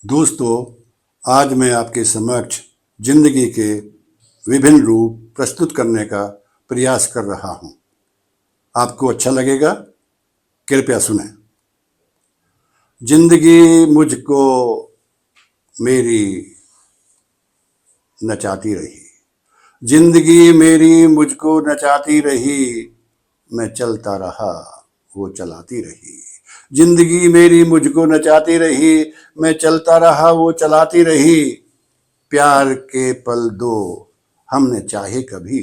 दोस्तों, आज मैं आपके समक्ष जिंदगी के विभिन्न रूप प्रस्तुत करने का प्रयास कर रहा हूं। आपको अच्छा लगेगा, कृपया सुनें। जिंदगी मुझको मेरी नचाती रही, जिंदगी मेरी मुझको नचाती रही, मैं चलता रहा वो चलाती रही। जिंदगी मेरी मुझको नचाती रही, मैं चलता रहा वो चलाती रही। प्यार के पल दो हमने चाहे कभी,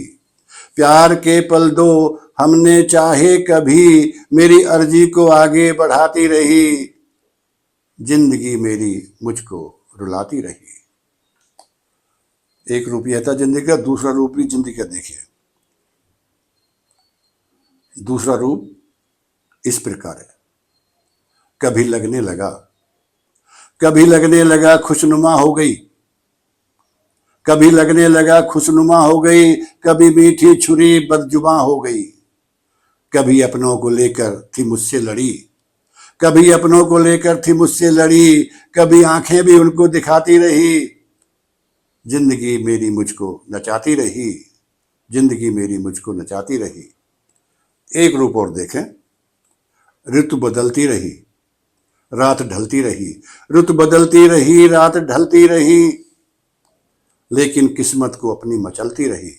प्यार के पल दो हमने चाहे कभी, मेरी अर्जी को आगे बढ़ाती रही। जिंदगी मेरी मुझको रुलाती रही। एक रूप यह था जिंदगी का। दूसरा रूप भी जिंदगी का देखिए। दूसरा रूप इस प्रकार है। कभी लगने लगा, कभी लगने लगा खुशनुमा हो गई, कभी लगने लगा खुशनुमा हो गई, कभी मीठी छुरी बदजुबां हो गई। कभी अपनों को लेकर थी मुझसे लड़ी, कभी अपनों को लेकर थी मुझसे लड़ी, कभी आंखें भी उनको दिखाती रही। जिंदगी मेरी मुझको नचाती रही, जिंदगी मेरी मुझको नचाती रही। एक रूप और देखें। ऋतु बदलती रही, रात ढलती रही, ऋतु बदलती रही, रात ढलती रही, लेकिन किस्मत को अपनी मचलती रही।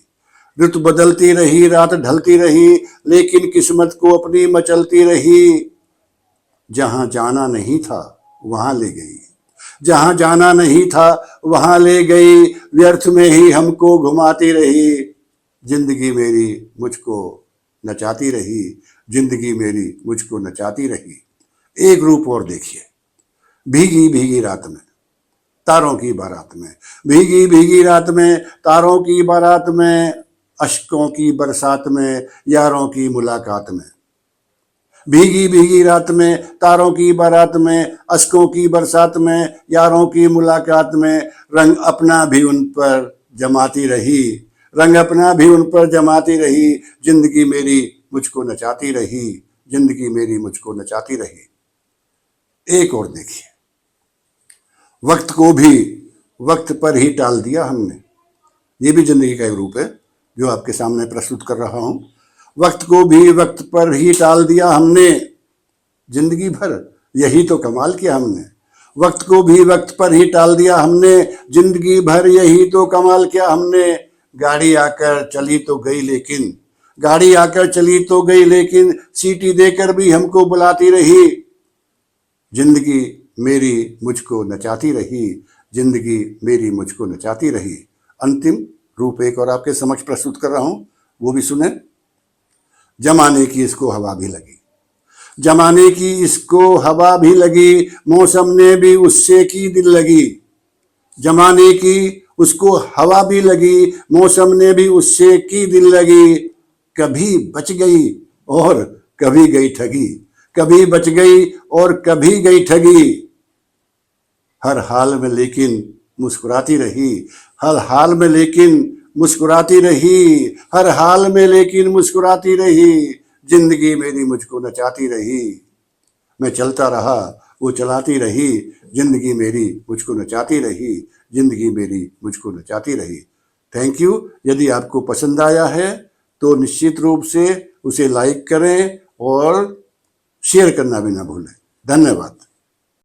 ऋतु बदलती रही, रात ढलती रही, लेकिन किस्मत को अपनी मचलती रही। जहां जाना नहीं था वहां ले गई, जहां जाना नहीं था वहां ले गई, व्यर्थ में ही हमको घुमाती रही। जिंदगी मेरी मुझको नचाती रही, जिंदगी मेरी मुझको नचाती रही। एक रूप और देखिए। भीगी भीगी रात में तारों की बारात में, भीगी भीगी रात में तारों की बारात में, अश्कों की बरसात में यारों की मुलाकात में। भीगी भीगी रात में तारों की बारात में, अश्कों की बरसात में यारों की मुलाकात में, रंग अपना भी उन पर जमाती रही, रंग अपना भी उन पर जमाती रही। जिंदगी मेरी मुझको नचाती रही, जिंदगी मेरी मुझको नचाती रही। एक और देखिए। वक्त को भी वक्त पर ही टाल दिया हमने। ये भी जिंदगी का एक रूप है जो आपके सामने प्रस्तुत कर रहा हूं। वक्त को भी वक्त पर ही टाल दिया हमने, जिंदगी भर यही तो कमाल किया हमने। वक्त को भी वक्त पर ही टाल दिया हमने, जिंदगी भर यही तो कमाल किया हमने। गाड़ी आकर चली तो गई लेकिन, गाड़ी आकर चली तो गई लेकिन, सीटी देकर भी हमको बुलाती रही। जिंदगी मेरी मुझको नचाती रही, जिंदगी मेरी मुझको नचाती रही। अंतिम रूप एक और आपके समक्ष प्रस्तुत कर रहा हूं, वो भी सुने। जमाने की इसको हवा भी लगी, जमाने की इसको हवा भी लगी, मौसम ने भी उससे की दिल लगी। जमाने की उसको हवा भी लगी, मौसम ने भी उससे की दिल लगी। कभी बच गई और कभी गई ठगी, कभी बच गई और कभी गई ठगी। हर हाल में लेकिन मुस्कुराती रही, हर हाल में लेकिन मुस्कुराती रही, हर हाल में लेकिन मुस्कुराती रही। जिंदगी मेरी मुझको नचाती रही, मैं चलता रहा वो चलाती रही। जिंदगी मेरी मुझको नचाती रही, जिंदगी मेरी मुझको नचाती रही। Thank you. यदि आपको पसंद आया है तो निश्चित रूप से उसे लाइक करें और शेयर करना भी ना भूलें। धन्यवाद।